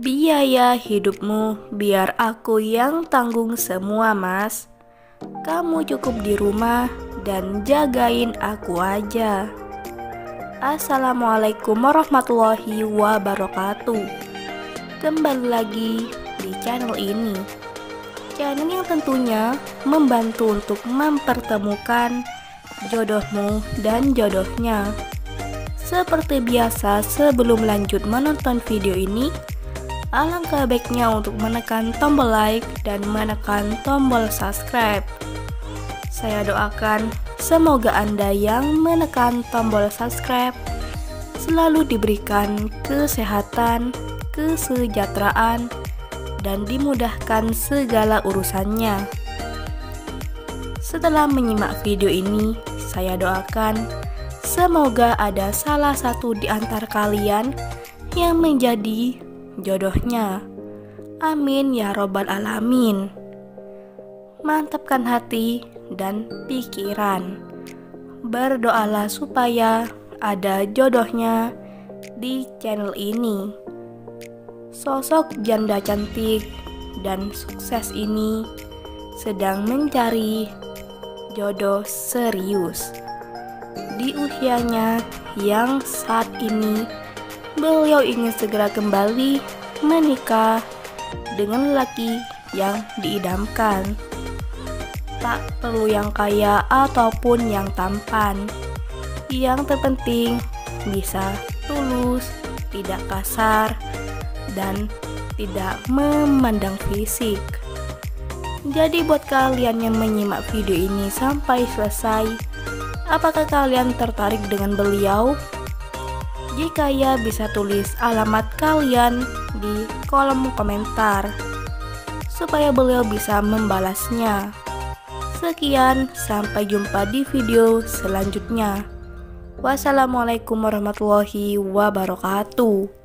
Biaya hidupmu biar aku yang tanggung semua, Mas. Kamu cukup di rumah dan jagain aku aja. Assalamualaikum warahmatullahi wabarakatuh. Kembali lagi di channel ini. Channel yang tentunya membantu untuk mempertemukan jodohmu dan jodohnya. Seperti biasa, sebelum lanjut menonton video ini, alangkah baiknya untuk menekan tombol like dan menekan tombol subscribe. Saya doakan semoga Anda yang menekan tombol subscribe selalu diberikan kesehatan, kesejahteraan, dan dimudahkan segala urusannya. Setelah menyimak video ini, saya doakan semoga ada salah satu di antara kalian yang menjadi jodohnya. Amin ya robbal alamin. Mantapkan hati dan pikiran. Berdoalah supaya ada jodohnya di channel ini. Sosok janda cantik dan sukses ini sedang mencari jodoh serius. Di usianya yang saat ini, beliau ingin segera kembali menikah dengan lelaki yang diidamkan. Tak perlu yang kaya ataupun yang tampan. Yang terpenting bisa tulus, tidak kasar, dan tidak memandang fisik. Jadi buat kalian yang menyimak video ini sampai selesai, apakah kalian tertarik dengan beliau? Jika ya, bisa tulis alamat kalian di kolom komentar supaya beliau bisa membalasnya. Sekian, sampai jumpa di video selanjutnya. Wassalamualaikum warahmatullahi wabarakatuh.